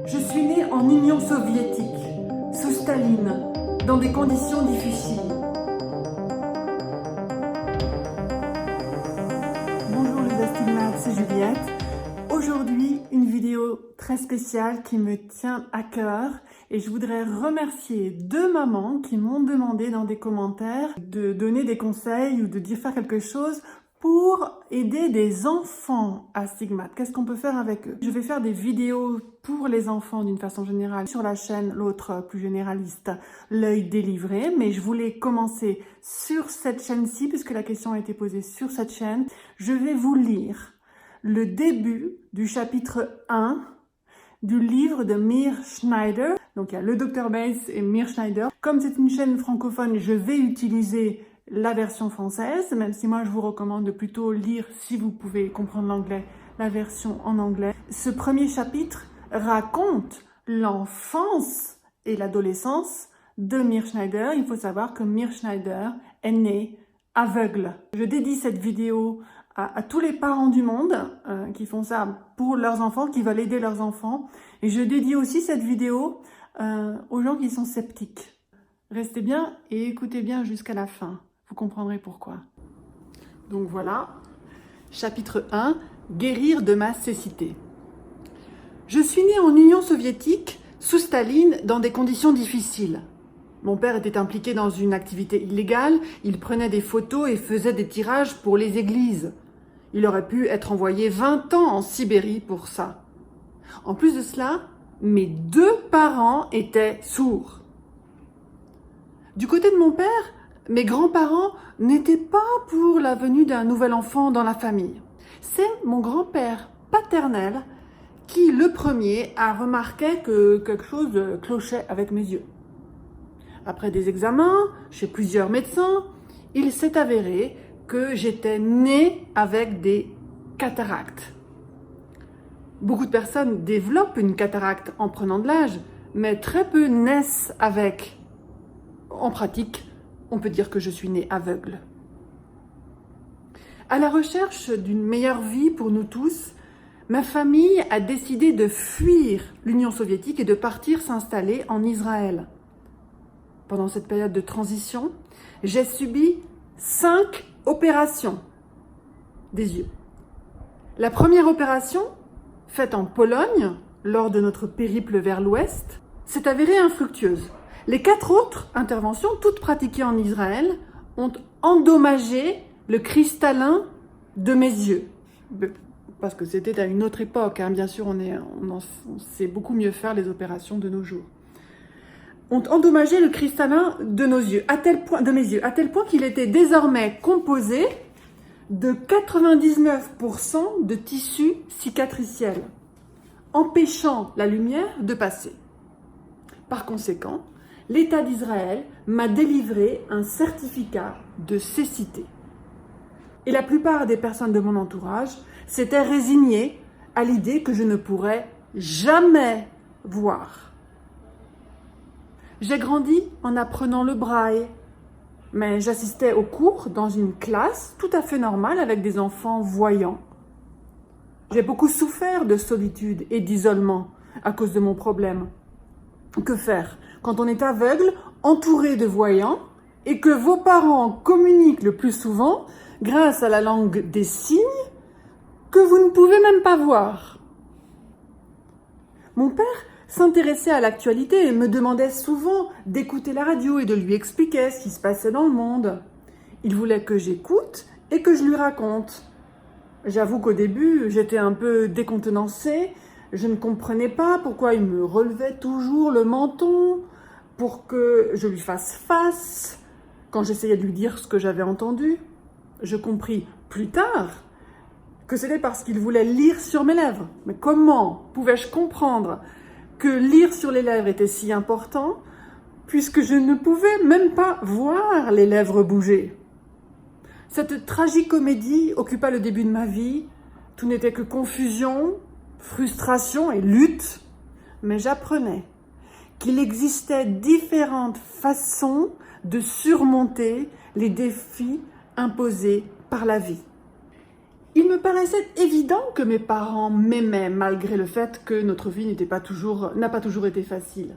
Je suis née en Union soviétique, sous Staline, dans des conditions difficiles. Bonjour les astigmates, c'est Juliette. Aujourd'hui, une vidéo très spéciale qui me tient à cœur et je voudrais remercier deux mamans qui m'ont demandé dans des commentaires de donner des conseils ou de dire faire quelque chose pour aider des enfants astigmates. Qu'est-ce qu'on peut faire avec eux? Je vais faire des vidéos pour les enfants d'une façon générale sur la chaîne, l'autre plus généraliste, l'œil délivré, mais je voulais commencer sur cette chaîne-ci puisque la question a été posée sur cette chaîne. Je vais vous lire le début du chapitre 1 du livre de Meir Schneider. Donc il y a le Dr Bates et Meir Schneider. Comme c'est une chaîne francophone, je vais utiliser la version française, même si moi je vous recommande de plutôt lire, si vous pouvez comprendre l'anglais, la version en anglais. Ce premier chapitre raconte l'enfance et l'adolescence de Meir Schneider. Il faut savoir que Meir Schneider est né aveugle. Je dédie cette vidéo à tous les parents du monde qui font ça pour leurs enfants, qui veulent aider leurs enfants. Et je dédie aussi cette vidéo aux gens qui sont sceptiques. Restez bien et écoutez bien jusqu'à la fin. Vous comprendrez pourquoi. Donc voilà, chapitre 1, guérir de ma cécité. Je suis née en Union soviétique, sous Staline, dans des conditions difficiles. Mon père était impliqué dans une activité illégale, il prenait des photos et faisait des tirages pour les églises. Il aurait pu être envoyé 20 ans en Sibérie pour ça. En plus de cela, mes deux parents étaient sourds. Du côté de mon père, mes grands-parents n'étaient pas pour la venue d'un nouvel enfant dans la famille. C'est mon grand-père paternel qui, le premier, a remarqué que quelque chose clochait avec mes yeux. Après des examens chez plusieurs médecins, il s'est avéré que j'étais née avec des cataractes. Beaucoup de personnes développent une cataracte en prenant de l'âge, mais très peu naissent avec. En pratique, on peut dire que je suis née aveugle. À la recherche d'une meilleure vie pour nous tous, ma famille a décidé de fuir l'Union soviétique et de partir s'installer en Israël. Pendant cette période de transition, j'ai subi 5 opérations des yeux. La première opération, faite en Pologne, lors de notre périple vers l'ouest, s'est avérée infructueuse. Les 4 autres interventions, toutes pratiquées en Israël, ont endommagé le cristallin de mes yeux. Parce que c'était à une autre époque, hein. Bien sûr, on sait beaucoup mieux faire les opérations de nos jours. Ont endommagé le cristallin de nos yeux, de mes yeux, à tel point qu'il était désormais composé de 99% de tissu cicatriciel, empêchant la lumière de passer. Par conséquent, l'État d'Israël m'a délivré un certificat de cécité. Et la plupart des personnes de mon entourage s'étaient résignées à l'idée que je ne pourrais jamais voir. J'ai grandi en apprenant le braille, mais j'assistais aux cours dans une classe tout à fait normale avec des enfants voyants. J'ai beaucoup souffert de solitude et d'isolement à cause de mon problème. Que faire quand on est aveugle, entouré de voyants, et que vos parents communiquent le plus souvent grâce à la langue des signes que vous ne pouvez même pas voir? Mon père s'intéressait à l'actualité et me demandait souvent d'écouter la radio et de lui expliquer ce qui se passait dans le monde. Il voulait que j'écoute et que je lui raconte. J'avoue qu'au début, j'étais un peu décontenancée. Je ne comprenais pas pourquoi il me relevait toujours le menton pour que je lui fasse face quand j'essayais de lui dire ce que j'avais entendu. Je compris plus tard que c'était parce qu'il voulait lire sur mes lèvres. Mais comment pouvais-je comprendre que lire sur les lèvres était si important puisque je ne pouvais même pas voir les lèvres bouger? Cette tragicomédie occupa le début de ma vie. Tout n'était que confusion, frustration et lutte, mais j'apprenais qu'il existait différentes façons de surmonter les défis imposés par la vie. Il me paraissait évident que mes parents m'aimaient malgré le fait que notre vie n'a pas toujours été facile.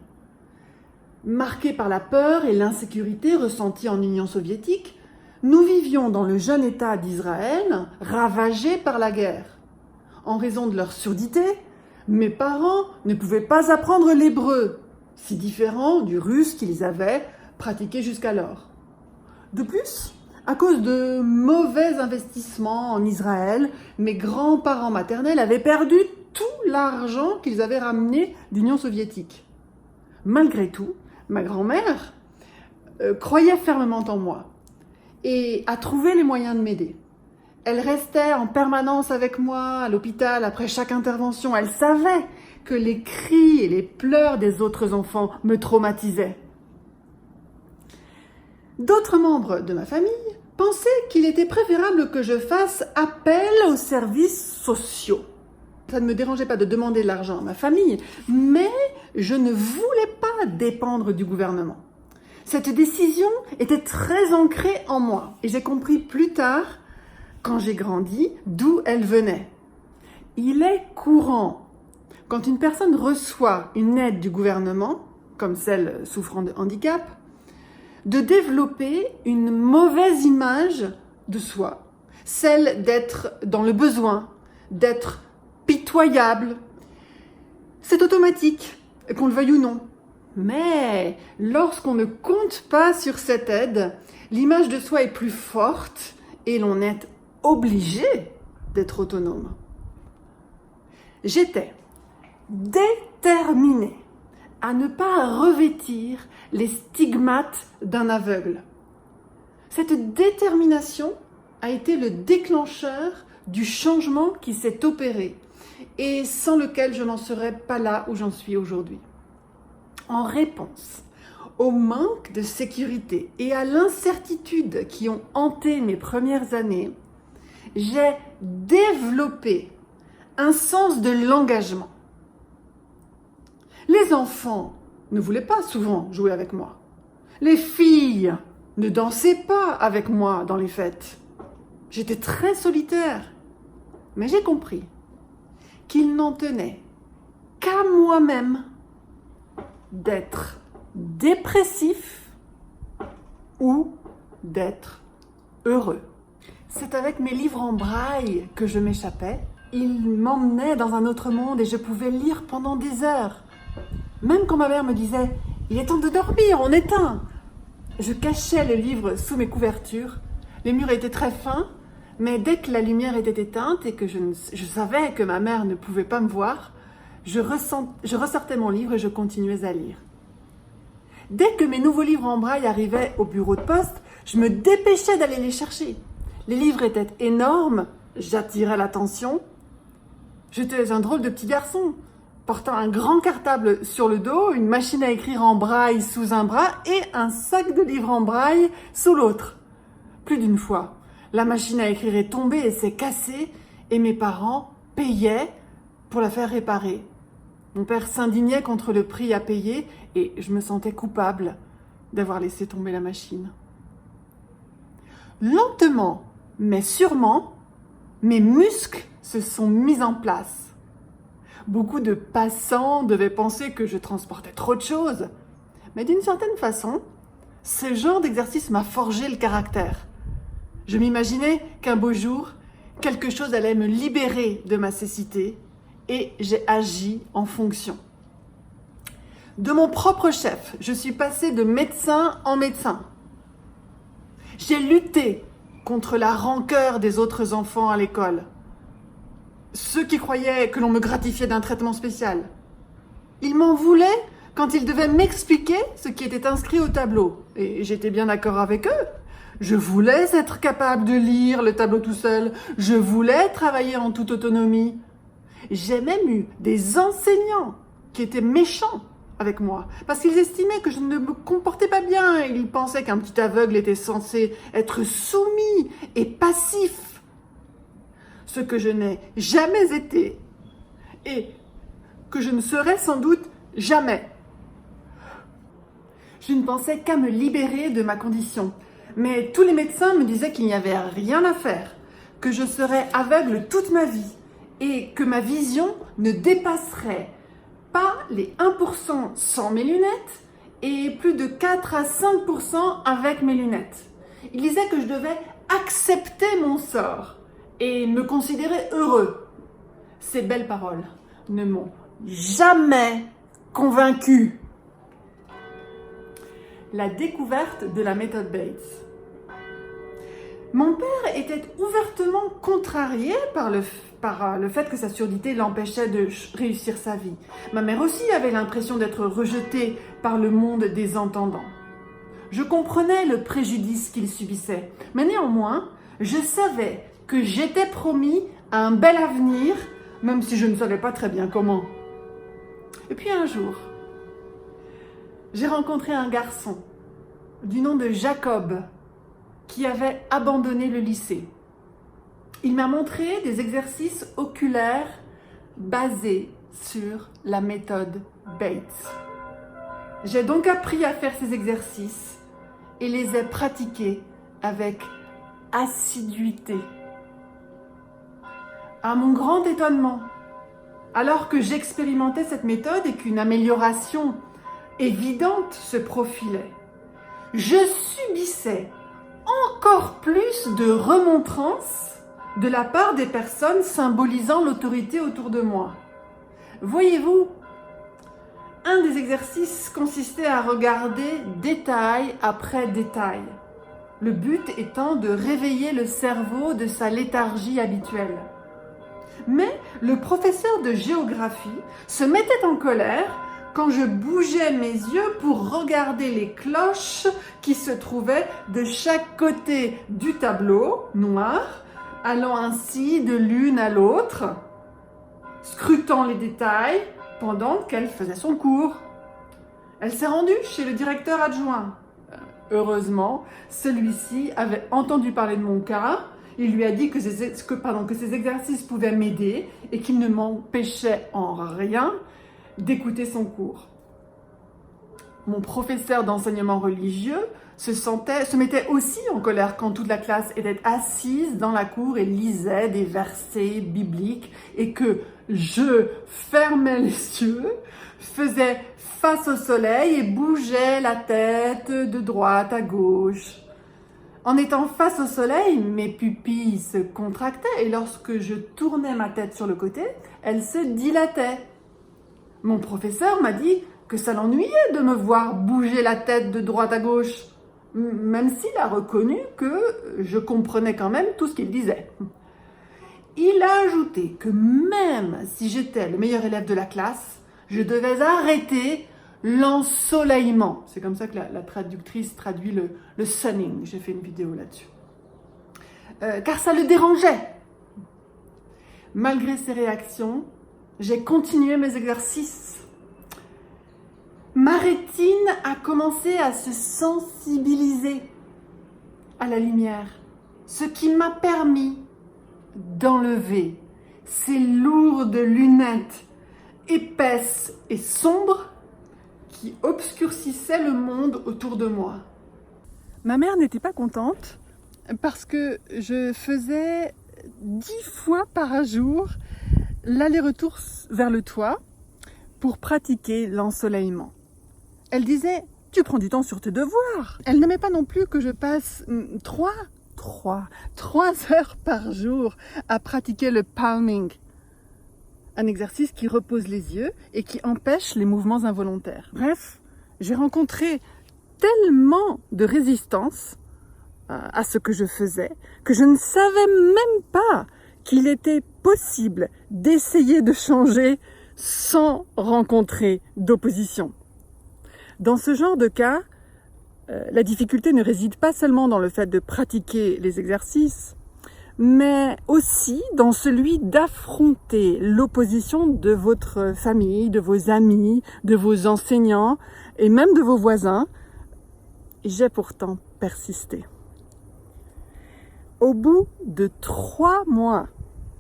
Marqués par la peur et l'insécurité ressenties en Union soviétique, nous vivions dans le jeune État d'Israël, ravagé par la guerre. En raison de leur surdité, mes parents ne pouvaient pas apprendre l'hébreu, si différent du russe qu'ils avaient pratiqué jusqu'alors. De plus, à cause de mauvais investissements en Israël, mes grands-parents maternels avaient perdu tout l'argent qu'ils avaient ramené d'Union soviétique. Malgré tout, ma grand-mère croyait fermement en moi et a trouvé les moyens de m'aider. Elle restait en permanence avec moi à l'hôpital après chaque intervention. Elle savait que les cris et les pleurs des autres enfants me traumatisaient. D'autres membres de ma famille pensaient qu'il était préférable que je fasse appel aux services sociaux. Ça ne me dérangeait pas de demander de l'argent à ma famille, mais je ne voulais pas dépendre du gouvernement. Cette décision était très ancrée en moi et j'ai compris plus tard, quand j'ai grandi, d'où elle venait. Il est courant, quand une personne reçoit une aide du gouvernement, comme celle souffrant de handicap, de développer une mauvaise image de soi, celle d'être dans le besoin, d'être pitoyable. C'est automatique, qu'on le veuille ou non. Mais lorsqu'on ne compte pas sur cette aide, l'image de soi est plus forte et l'on est obligé d'être autonome. J'étais déterminée à ne pas revêtir les stigmates d'un aveugle. Cette détermination a été le déclencheur du changement qui s'est opéré et sans lequel je n'en serais pas là où j'en suis aujourd'hui. En réponse au manque de sécurité et à l'incertitude qui ont hanté mes premières années, j'ai développé un sens de l'engagement. Les enfants ne voulaient pas souvent jouer avec moi. Les filles ne dansaient pas avec moi dans les fêtes. J'étais très solitaire. Mais j'ai compris qu'il n'en tenait qu'à moi-même d'être dépressif ou d'être heureux. C'est avec mes livres en braille que je m'échappais. Ils m'emmenaient dans un autre monde et je pouvais lire pendant des heures. Même quand ma mère me disait « Il est temps de dormir, on éteint !» Je cachais les livres sous mes couvertures. Les murs étaient très fins, mais dès que la lumière était éteinte et que je savais que ma mère ne pouvait pas me voir, je ressortais mon livre et je continuais à lire. Dès que mes nouveaux livres en braille arrivaient au bureau de poste, je me dépêchais d'aller les chercher. Les livres étaient énormes, j'attirais l'attention. J'étais un drôle de petit garçon, portant un grand cartable sur le dos, une machine à écrire en braille sous un bras et un sac de livres en braille sous l'autre. Plus d'une fois, la machine à écrire est tombée et s'est cassée et mes parents payaient pour la faire réparer. Mon père s'indignait contre le prix à payer et je me sentais coupable d'avoir laissé tomber la machine. Lentement, mais sûrement, mes muscles se sont mis en place. Beaucoup de passants devaient penser que je transportais trop de choses. Mais d'une certaine façon, ce genre d'exercice m'a forgé le caractère. Je m'imaginais qu'un beau jour, quelque chose allait me libérer de ma cécité et j'ai agi en fonction. De mon propre chef, je suis passée de médecin en médecin. J'ai lutté contre la rancœur des autres enfants à l'école. Ceux qui croyaient que l'on me gratifiait d'un traitement spécial. Ils m'en voulaient quand ils devaient m'expliquer ce qui était inscrit au tableau. Et j'étais bien d'accord avec eux. Je voulais être capable de lire le tableau tout seul. Je voulais travailler en toute autonomie. J'ai même eu des enseignants qui étaient méchants avec moi parce qu'ils estimaient que je ne me comportais pas bien. Ils pensaient qu'un petit aveugle était censé être soumis et passif. Ce que je n'ai jamais été et que je ne serai sans doute jamais. Je ne pensais qu'à me libérer de ma condition. Mais tous les médecins me disaient qu'il n'y avait rien à faire, que je serais aveugle toute ma vie et que ma vision ne dépasserait pas les 1% sans mes lunettes et plus de 4 à 5% avec mes lunettes. Il disait que je devais accepter mon sort et me considérer heureux. Ces belles paroles ne m'ont jamais convaincu. La découverte de la méthode Bates. Mon père était ouvertement contrarié par le fait que sa surdité l'empêchait de réussir sa vie. Ma mère aussi avait l'impression d'être rejetée par le monde des entendants. Je comprenais le préjudice qu'il subissait, mais néanmoins, je savais que j'étais promis à un bel avenir, même si je ne savais pas très bien comment. Et puis un jour, j'ai rencontré un garçon du nom de Jacob, qui avait abandonné le lycée. Il m'a montré des exercices oculaires basés sur la méthode Bates. J'ai donc appris à faire ces exercices et les ai pratiqués avec assiduité. À mon grand étonnement, alors que j'expérimentais cette méthode et qu'une amélioration évidente se profilait, je subissais encore plus de remontrances de la part des personnes symbolisant l'autorité autour de moi. Voyez-vous, un des exercices consistait à regarder détail après détail, le but étant de réveiller le cerveau de sa léthargie habituelle. Mais le professeur de géographie se mettait en colère quand je bougeais mes yeux pour regarder les cloches qui se trouvaient de chaque côté du tableau noir, allant ainsi de l'une à l'autre, scrutant les détails pendant qu'elle faisait son cours. Elle s'est rendue chez le directeur adjoint. Heureusement, celui-ci avait entendu parler de mon cas. Il lui a dit que ces exercices pouvaient m'aider et qu'il ne m'empêchait en rien d'écouter son cours. Mon professeur d'enseignement religieux se mettait aussi en colère quand toute la classe était assise dans la cour et lisait des versets bibliques et que je fermais les yeux, faisais face au soleil et bougeais la tête de droite à gauche. En étant face au soleil, mes pupilles se contractaient et lorsque je tournais ma tête sur le côté, elles se dilataient. Mon professeur m'a dit que ça l'ennuyait de me voir bouger la tête de droite à gauche, même s'il a reconnu que je comprenais quand même tout ce qu'il disait. Il a ajouté que même si j'étais le meilleur élève de la classe, je devais arrêter l'ensoleillement. C'est comme ça que la traductrice traduit le sunning. J'ai fait une vidéo là-dessus. Car ça le dérangeait. Malgré ces réactions, j'ai continué mes exercices. Ma rétine a commencé à se sensibiliser à la lumière, ce qui m'a permis d'enlever ces lourdes lunettes épaisses et sombres qui obscurcissaient le monde autour de moi. Ma mère n'était pas contente parce que je faisais 10 fois par jour l'aller-retour vers le toit pour pratiquer l'ensoleillement. Elle disait « Tu prends du temps sur tes devoirs ». Elle n'aimait pas non plus que je passe 3 heures par jour à pratiquer le palming, un exercice qui repose les yeux et qui empêche les mouvements involontaires. Bref, j'ai rencontré tellement de résistance à ce que je faisais que je ne savais même pas qu'il était possible d'essayer de changer sans rencontrer d'opposition. Dans ce genre de cas, la difficulté ne réside pas seulement dans le fait de pratiquer les exercices, mais aussi dans celui d'affronter l'opposition de votre famille, de vos amis, de vos enseignants et même de vos voisins. J'ai pourtant persisté. Au bout de 3 mois,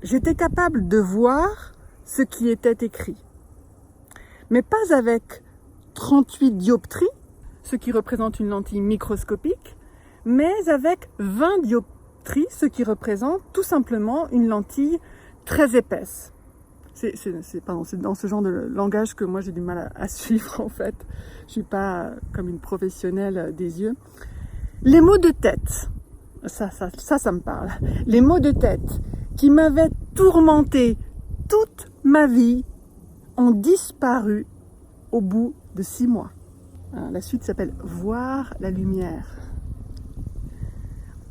j'étais capable de voir ce qui était écrit. Mais pas avec 38 dioptries, ce qui représente une lentille microscopique, mais avec 20 dioptries dioptrie, ce qui représente tout simplement une lentille très épaisse. C'est dans ce genre de langage que moi j'ai du mal à suivre en fait. Je suis pas comme une professionnelle des yeux. Les maux de tête, ça me parle. Les maux de tête qui m'avaient tourmenté toute ma vie ont disparu au bout de 6 mois. La suite s'appelle « Voir la lumière ».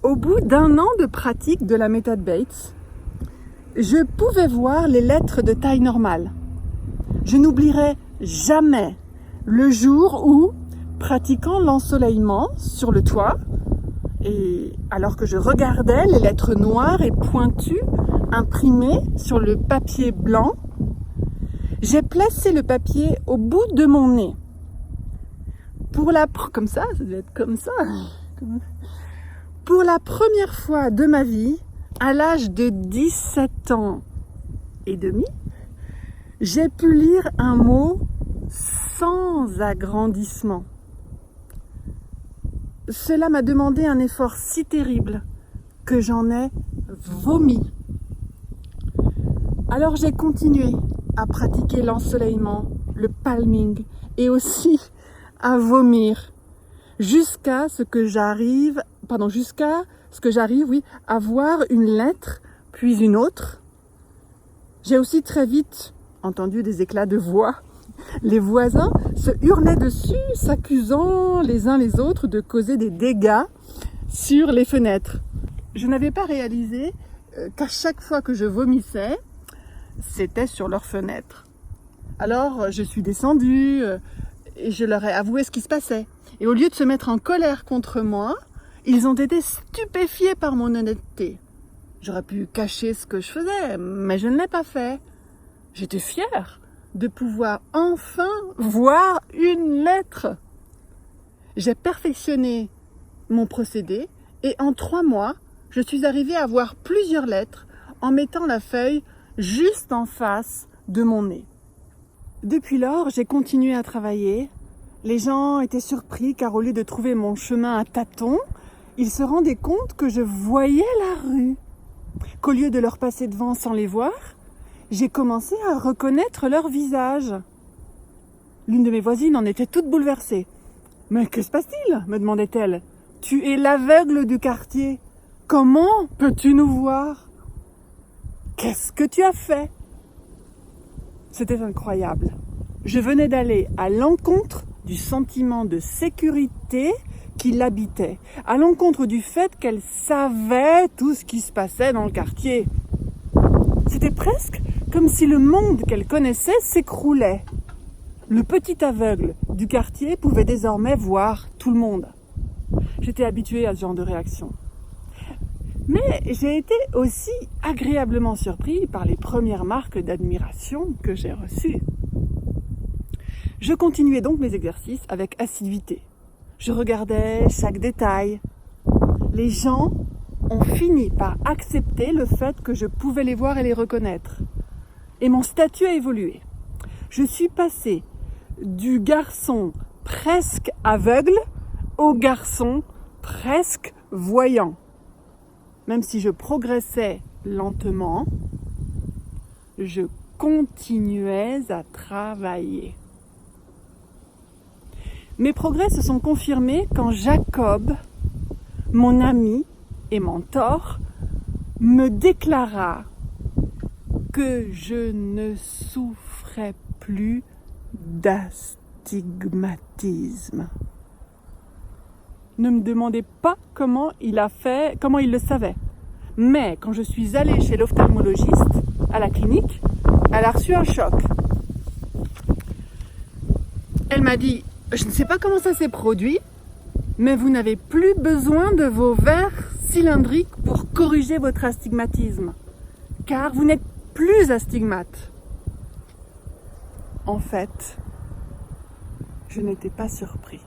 Au bout d'1 an de pratique de la méthode Bates, je pouvais voir les lettres de taille normale. Je n'oublierai jamais le jour où, pratiquant l'ensoleillement sur le toit, et alors que je regardais les lettres noires et pointues imprimées sur le papier blanc, j'ai placé le papier au bout de mon nez. Comme ça devait être comme ça. Pour la première fois de ma vie, à l'âge de 17 ans et demi, j'ai pu lire un mot sans agrandissement. Cela m'a demandé un effort si terrible que j'en ai vomi. Alors j'ai continué à pratiquer l'ensoleillement, le palming et aussi à vomir jusqu'à ce que j'arrive à voir une lettre, puis une autre. J'ai aussi très vite entendu des éclats de voix. Les voisins se hurlaient dessus, s'accusant les uns les autres de causer des dégâts sur les fenêtres. Je n'avais pas réalisé qu'à chaque fois que je vomissais, c'était sur leurs fenêtres. Alors je suis descendue et je leur ai avoué ce qui se passait. Et au lieu de se mettre en colère contre moi, ils ont été stupéfiés par mon honnêteté. J'aurais pu cacher ce que je faisais, mais je ne l'ai pas fait. J'étais fière de pouvoir enfin voir une lettre. J'ai perfectionné mon procédé et en 3 mois, je suis arrivée à voir plusieurs lettres en mettant la feuille juste en face de mon nez. Depuis lors, j'ai continué à travailler. Les gens étaient surpris car au lieu de trouver mon chemin à tâtons, ils se rendaient compte que je voyais la rue. Qu'au lieu de leur passer devant sans les voir, j'ai commencé à reconnaître leur visage. L'une de mes voisines en était toute bouleversée. « Mais que se passe-t-il » me demandait-elle. « Tu es l'aveugle du quartier. Comment peux-tu nous voir ? Qu'est-ce que tu as fait ?» C'était incroyable. Je venais d'aller à l'encontre du sentiment de sécurité qui l'habitait, à l'encontre du fait qu'elle savait tout ce qui se passait dans le quartier. C'était presque comme si le monde qu'elle connaissait s'écroulait. Le petit aveugle du quartier pouvait désormais voir tout le monde. J'étais habituée à ce genre de réaction. Mais j'ai été aussi agréablement surpris par les premières marques d'admiration que j'ai reçues. Je continuais donc mes exercices avec assiduité. Je regardais chaque détail. Les gens ont fini par accepter le fait que je pouvais les voir et les reconnaître. Et mon statut a évolué. Je suis passée du garçon presque aveugle au garçon presque voyant. Même si je progressais lentement, je continuais à travailler. Mes progrès se sont confirmés quand Jacob, mon ami et mentor, me déclara que je ne souffrais plus d'astigmatisme. Ne me demandez pas comment il le savait. Mais quand je suis allée chez l'ophtalmologiste à la clinique, elle a reçu un choc. Elle m'a dit: je ne sais pas comment ça s'est produit, mais vous n'avez plus besoin de vos verres cylindriques pour corriger votre astigmatisme, car vous n'êtes plus astigmate. En fait, je n'étais pas surpris.